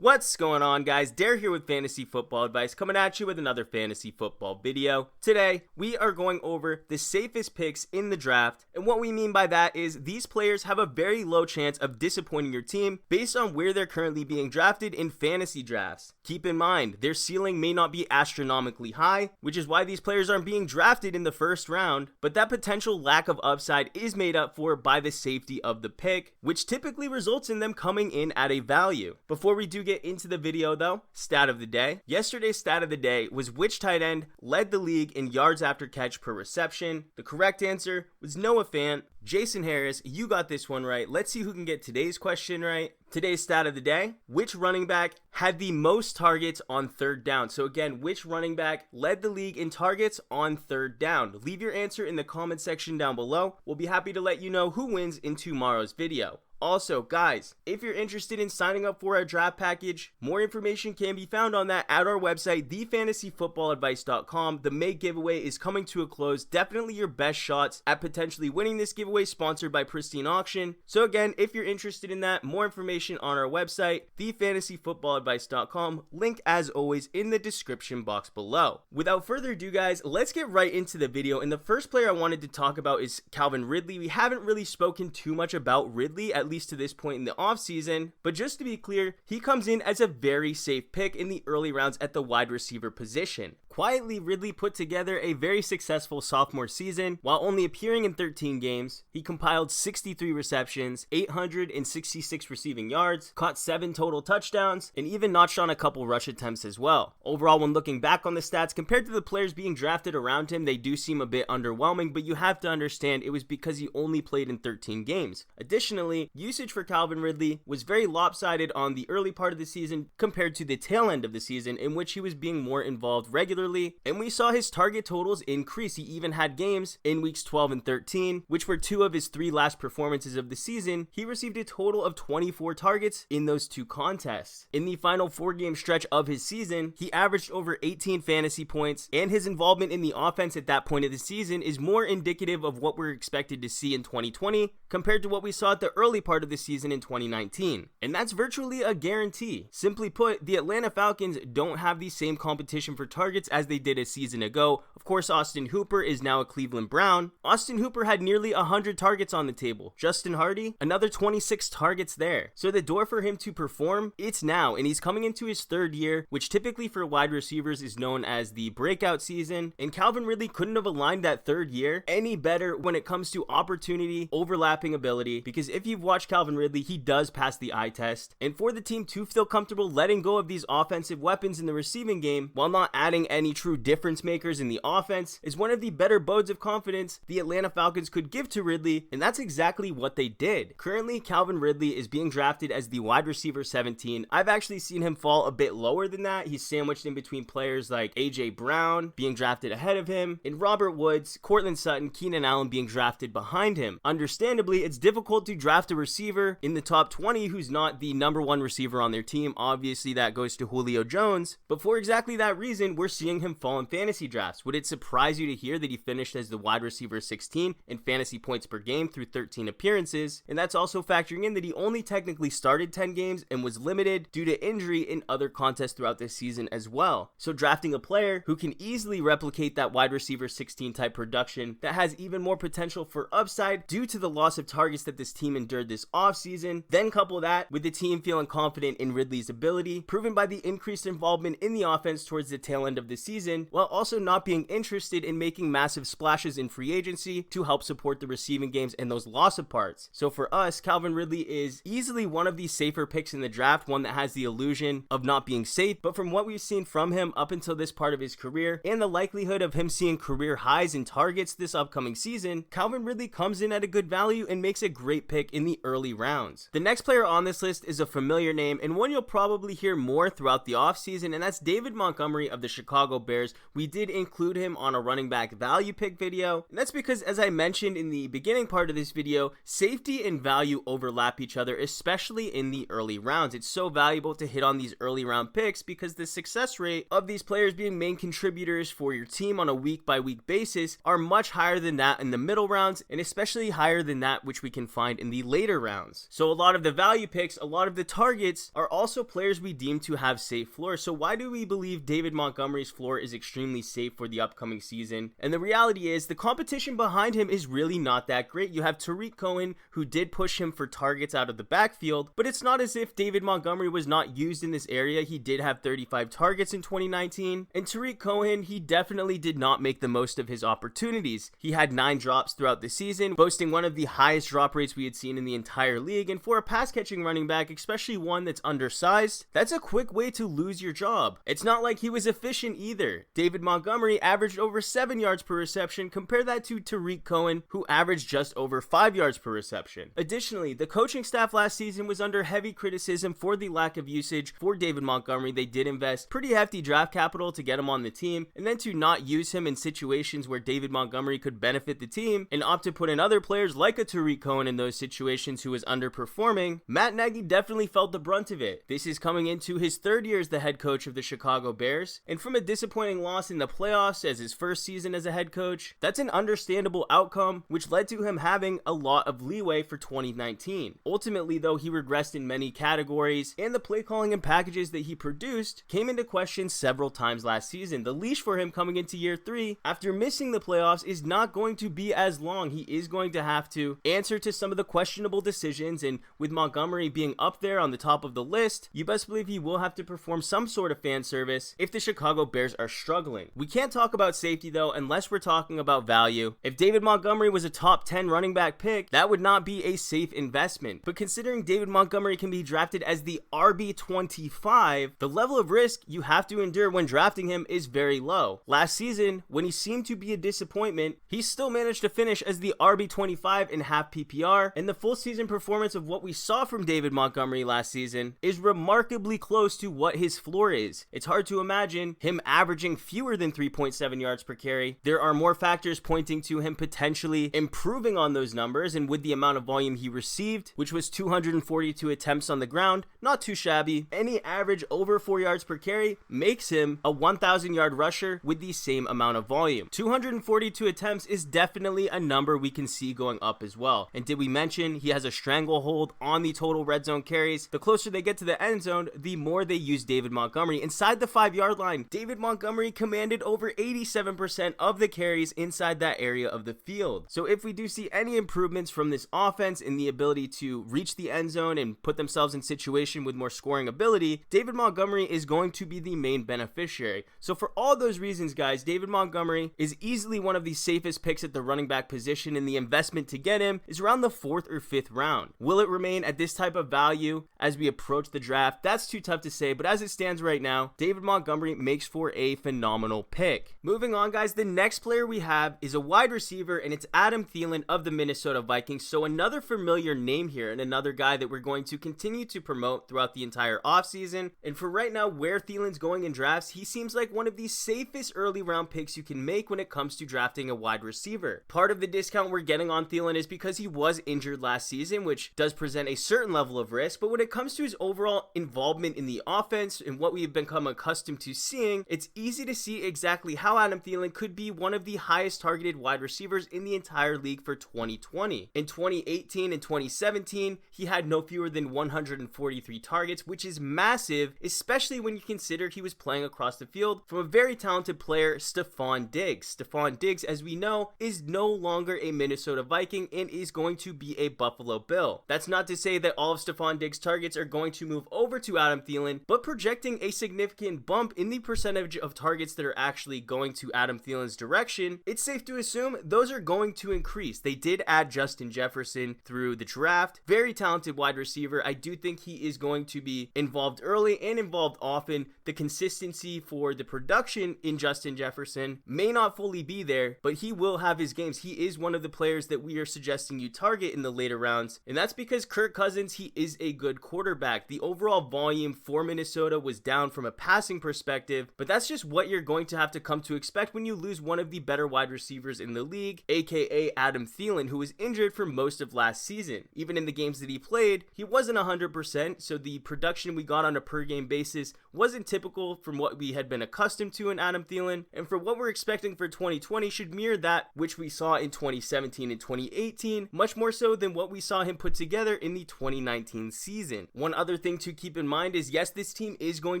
What's going on, guys? Dare here with Fantasy Football Advice, coming at you with another fantasy football video. Today, we are going over the safest picks in the draft, and what we mean by that is these players have a very low chance of disappointing your team based on where they're currently being drafted in fantasy drafts. Keep in mind, their ceiling may not be astronomically high, which is why these players aren't being drafted in the first round, but that potential lack of upside is made up for by the safety of the pick, which typically results in them coming in at a value. Before we do get into the video though, stat of the day. Yesterday's stat of the day was which tight end led the league in yards after catch per reception. The correct answer was Noah Fant. Jason Harris, you got this one right. Let's see who can get today's question right. Today's stat of the day, which running back had the most targets on third down? So again, which running back led the league in targets on third down? Leave your answer in the comment section down below. We'll be happy to let you know who wins in tomorrow's video. Also, guys, if you're interested in signing up for our draft package, more information can be found on that at our website, thefantasyfootballadvice.com. The May giveaway is coming to a close. Definitely your best shots at potentially winning this giveaway, sponsored by Pristine Auction. So again, if you're interested in that, more information on our website, thefantasyfootballadvice.com. Link, as always, in the description box below. Without further ado, guys, let's get right into the video. And the first player I wanted to talk about is Calvin Ridley. We haven't really spoken too much about Ridley, at least to this point in the offseason, but just to be clear, he comes in as a very safe pick in the early rounds at the wide receiver position. Quietly, Ridley put together a very successful sophomore season. While only appearing in 13 games, he compiled 63 receptions, 866 receiving yards, caught 7 total touchdowns, and even notched on a couple rush attempts as well. Overall, when looking back on the stats, compared to the players being drafted around him, they do seem a bit underwhelming, but you have to understand it was because he only played in 13 games. Additionally, usage for Calvin Ridley was very lopsided on the early part of the season compared to the tail end of the season, in which he was being more involved regularly, and we saw his target totals increase. He even had games in weeks 12 and 13, which were 2 of his 3 last performances of the season. He received a total of 24 targets in those 2 contests. In the final 4-game stretch of his season, he averaged over 18 fantasy points, and his involvement in the offense at that point of the season is more indicative of what we're expected to see in 2020 compared to what we saw at the early part of the season in 2019. And that's virtually a guarantee. Simply put, the Atlanta Falcons don't have the same competition for targets as they did a season ago. Of course, Austin Hooper is now a Cleveland Brown. Austin Hooper had nearly 100 targets on the table. Justin Hardy, another 26 targets there. So the door for him to perform, it's now, and he's coming into his 3rd year, which typically for wide receivers is known as the breakout season. And Calvin Ridley couldn't have aligned that 3rd year any better when it comes to opportunity, overlapping ability, because if you've watched Calvin Ridley, he does pass the eye test. And for the team to feel comfortable letting go of these offensive weapons in the receiving game while not adding any true difference makers in the offense is one of the better bodes of confidence the Atlanta Falcons could give to Ridley, and that's exactly what they did. Currently, Calvin Ridley is being drafted as the wide receiver 17. I've actually seen him fall a bit lower than that. He's sandwiched in between players like AJ Brown being drafted ahead of him, and Robert Woods, Cortland Sutton, Keenan Allen being drafted behind him. Understandably, it's difficult to draft a receiver in the top 20 who's not the number 1 receiver on their team. Obviously, that goes to Julio Jones, but for exactly that reason, we're seeing him fall in fantasy drafts. Would it surprise you to hear that he finished as the wide receiver 16 in fantasy points per game through 13 appearances? And that's also factoring in that he only technically started 10 games and was limited due to injury in other contests throughout this season as well. So drafting a player who can easily replicate that wide receiver 16 type production that has even more potential for upside due to the loss of targets that this team endured this offseason, then couple that with the team feeling confident in Ridley's ability, proven by the increased involvement in the offense towards the tail end of the season, while also not being interested in making massive splashes in free agency to help support the receiving games and those loss of parts. So for us, Calvin Ridley is easily one of the safer picks in the draft, one that has the illusion of not being safe, but from what we've seen from him up until this part of his career and the likelihood of him seeing career highs in targets this upcoming season, Calvin Ridley comes in at a good value and makes a great pick in the early rounds. The next player on this list is a familiar name and one you'll probably hear more throughout the offseason, and that's David Montgomery of the Chicago Chicago Bears, we did include him on a running back value pick video. And that's because, as I mentioned in the beginning part of this video, safety and value overlap each other, especially in the early rounds. It's so valuable to hit on these early round picks because the success rate of these players being main contributors for your team on a week by week basis are much higher than that in the middle rounds, and especially higher than that which we can find in the later rounds. So a lot of the value picks, a lot of the targets are also players we deem to have safe floors. So why do we believe David Montgomery's floor is extremely safe for the upcoming season? And the reality is the competition behind him is really not that great. You have Tariq Cohen, who did push him for targets out of the backfield, but it's not as if David Montgomery was not used in this area. He did have 35 targets in 2019, and Tariq Cohen, he definitely did not make the most of his opportunities. He had 9 drops throughout the season, boasting one of the highest drop rates we had seen in the entire league, and for a pass catching running back, especially one that's undersized, that's a quick way to lose your job. It's not like he was efficient either. David Montgomery averaged over 7 yards per reception. Compare that to Tariq Cohen, who averaged just over 5 yards per reception. Additionally, the coaching staff last season was under heavy criticism for the lack of usage for David Montgomery. They did invest pretty hefty draft capital to get him on the team, and then to not use him in situations where David Montgomery could benefit the team and opt to put in other players like a Tariq Cohen in those situations who was underperforming. Matt Nagy definitely felt the brunt of it. This is coming into his 3rd year as the head coach of the Chicago Bears, and from a disappointing loss in the playoffs as his first season as a head coach, that's an understandable outcome, which led to him having a lot of leeway for 2019. Ultimately though, he regressed in many categories, and the play calling and packages that he produced came into question several times last season. The leash for him coming into year 3 after missing the playoffs is not going to be as long. He is going to have to answer to some of the questionable decisions, and with Montgomery being up there on the top of the list, you best believe he will have to perform some sort of fan service if the Chicago Bears are struggling. We can't talk about safety though unless we're talking about value. If David Montgomery was a top 10 running back pick, that would not be a safe investment. But considering David Montgomery can be drafted as the RB25, the level of risk you have to endure when drafting him is very low. Last season, when he seemed to be a disappointment, he still managed to finish as the RB25 in half PPR, and the full season performance of what we saw from David Montgomery last season is remarkably close to what his floor is. It's hard to imagine him averaging fewer than 3.7 yards per carry. There are more factors pointing to him potentially improving on those numbers, and with the amount of volume he received, which was 242 attempts on the ground, not too shabby. Any average over 4 yards per carry makes him a 1,000 yard rusher with the same amount of volume. 242 attempts is definitely a number we can see going up as well. And did we mention he has a stranglehold on the total red zone carries? The closer they get to the end zone, the more they use David Montgomery. Inside the 5 yard line, David Montgomery commanded over 87% of the carries inside that area of the field. So if we do see any improvements from this offense in the ability to reach the end zone and put themselves in situation with more scoring ability, David Montgomery is going to be the main beneficiary. So for all those reasons, guys, David Montgomery is easily one of the safest picks at the running back position, and the investment to get him is around the 4th or 5th round. Will it remain at this type of value as we approach the draft? That's too tough to say, but as it stands right now, David Montgomery makes for a phenomenal pick. Moving on, guys, the next player we have is a wide receiver, and it's Adam Thielen of the Minnesota Vikings. So another familiar name here, and another guy that we're going to continue to promote throughout the entire offseason. And for right now, where Thielen's going in drafts, he seems like one of the safest early round picks you can make when it comes to drafting a wide receiver. Part of the discount we're getting on Thielen is because he was injured last season, which does present a certain level of risk, but when it comes to his overall involvement in the offense and what we've become accustomed to seeing, it's easy to see exactly how Adam Thielen could be one of the highest targeted wide receivers in the entire league for 2020. In 2018 and 2017, he had no fewer than 143 targets, which is massive, especially when you consider he was playing across the field from a very talented player, Stephon Diggs. Stephon Diggs, as we know, is no longer a Minnesota Viking and is going to be a Buffalo Bill. That's not to say that all of Stephon Diggs' targets are going to move over to Adam Thielen, but projecting a significant bump in the percentage of targets that are actually going to Adam Thielen's direction, it's safe to assume those are going to increase. They did add Justin Jefferson through the draft. Very talented wide receiver. I do think he is going to be involved early and involved often. The consistency for the production in Justin Jefferson may not fully be there, but he will have his games. He is one of the players that we are suggesting you target in the later rounds, and that's because Kirk Cousins, he is a good quarterback. The overall volume for Minnesota was down from a passing perspective, but that's that's just what you're going to have to come to expect when you lose one of the better wide receivers in the league, aka Adam Thielen, who was injured for most of last season. Even in the games that he played, he wasn't 100%, so the production we got on a per game basis wasn't typical from what we had been accustomed to in Adam Thielen, and for what we're expecting for 2020 should mirror that which we saw in 2017 and 2018, much more so than what we saw him put together in the 2019 season. One other thing to keep in mind is, yes, this team is going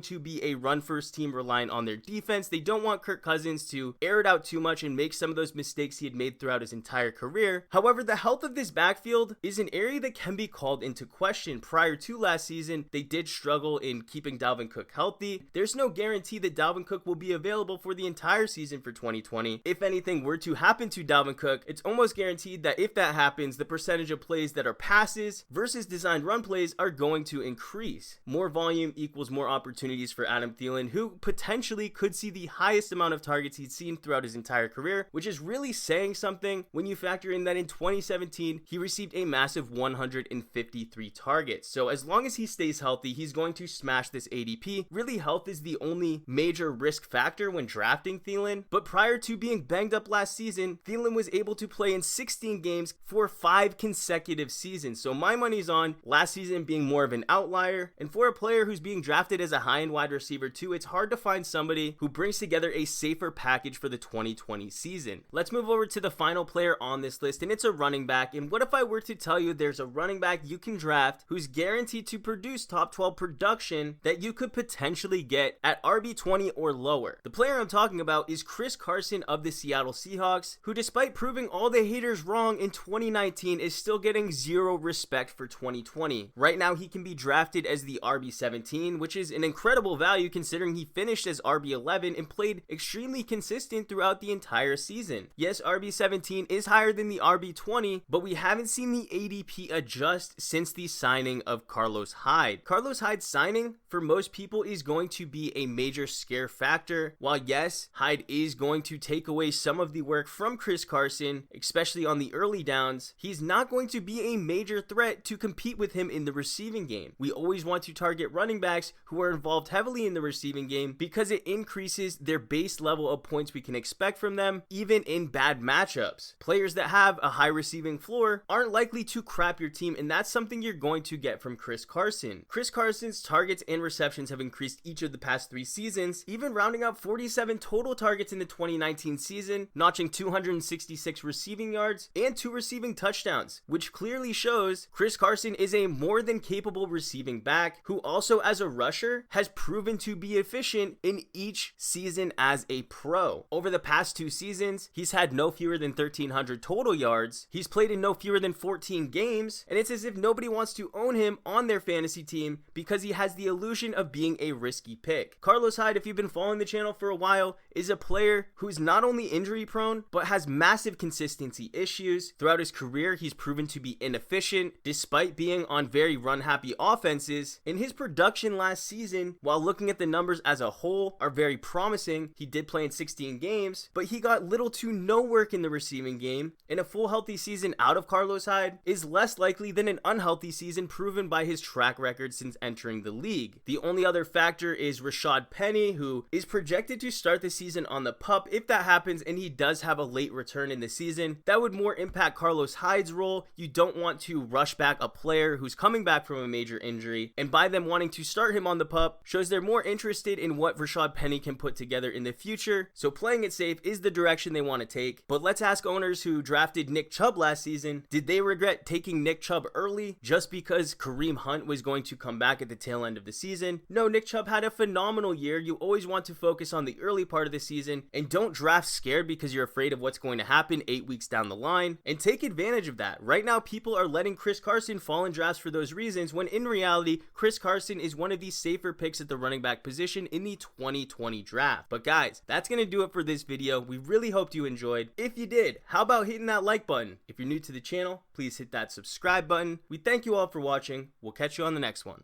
to be a run-first team relying on their defense. They don't want Kirk Cousins to air it out too much and make some of those mistakes he had made throughout his entire career. However, the health of this backfield is an area that can be called into question. Prior to last season, they did struggle in keeping Dalvin Cook healthy. There's no guarantee that Dalvin Cook will be available for the entire season for 2020. If anything were to happen to Dalvin Cook, it's almost guaranteed that if that happens, the percentage of plays that are passes versus designed run plays are going to increase. More volume equals more opportunities for Adam Thielen, who potentially could see the highest amount of targets he's seen throughout his entire career, which is really saying something when you factor in that in 2017, he received a massive 153 targets. So as long as he stays healthy, he's going to smash this ADP. Really, health is the only major risk factor when drafting Thielen, but prior to being banged up last season, Thielen was able to play in 16 games for 5 consecutive seasons. So my money's on last season being more of an outlier, and for a player who's being drafted as a high-end wide receiver too, it's hard to find somebody who brings together a safer package for the 2020 season. Let's move over to the final player on this list, and it's a running back. And what if I were to tell you there's a running back you can draft who's guaranteed to produce top 12 production that you could potentially get at RB20 or lower? The player I'm talking about is Chris Carson of the Seattle Seahawks, who despite proving all the haters wrong in 2019 is still getting zero respect for 2020. Right now he can be drafted as the RB17, which is an incredible value considering he finished as RB11 and played extremely consistent throughout the entire season. Yes, RB17 is higher than the RB20, but we haven't seen the ADP adjust since the signing of Carlos Hyde. Carlos Hyde's signing for most people is going to be a major scare factor. While yes, Hyde is going to take away some of the work from Chris Carson, especially on the early downs, he's not going to be a major threat to compete with him in the receiving game. We always want to target running backs who are involved heavily in the receiving game because it increases their base level of points we can expect from them, even in bad matchups. Players that have a high receiving floor aren't likely to crap your team, and that's something you're going to get from Chris Carson. Chris Carson's targets and receptions have increased each of the past 3 seasons, even rounding up 47 total targets in the 2019 season, notching 266 receiving yards and 2 receiving touchdowns, which clearly shows Chris Carson is a more than capable receiving back who also as a rusher has proven to be efficient in each season as a pro. Over the past 2 seasons, he's had no fewer than 1,300 total yards, he's played in no fewer than 14 games, and it's as if nobody wants to own him on their fantasy team because he has the illusion of being a risky pick. Carlos Hyde, if you've been following the channel for a while, is a player who's not only injury prone, but has massive consistency issues. Throughout his career, he's proven to be inefficient despite being on very run-happy offenses. In his production last season, while looking at the numbers as a whole, are very promising. He did play in 16 games, but he got little to no work in the receiving game, and a full healthy season out of Carlos Hyde is less likely than an unhealthy season proven by his track record since entering the league. The only other factor is Rashad Penny, who is projected to start the season on the PUP. If that happens and he does have a late return in the season, that would more impact Carlos Hyde's role. You don't want to rush back a player who's coming back from a major injury, and by them wanting to start him on the PUP shows they're more interested in what Rashad Penny can put together in the future. So playing it safe is the direction they want to take. But let's ask owners who drafted Nick Chubb last season, did they regret taking Nick Chubb early just because Kareem Hunt was going to come back at the tail end of the season? No, Nick Chubb had a phenomenal year. You always want to focus on the early part of the season and don't draft scared because you're afraid of what's going to happen 8 weeks down the line, and take advantage of that. Right now, people are letting Chris Carson fall in drafts for those reasons, when in reality, Chris Carson is one of the safer picks at the running back position in the 2020 draft. But guys, that's going to do it for this video. We really hoped you enjoyed. If you did, how about hitting that like button? If you're new to the channel, please hit that subscribe button. We thank you all for watching. We'll catch you on the next one.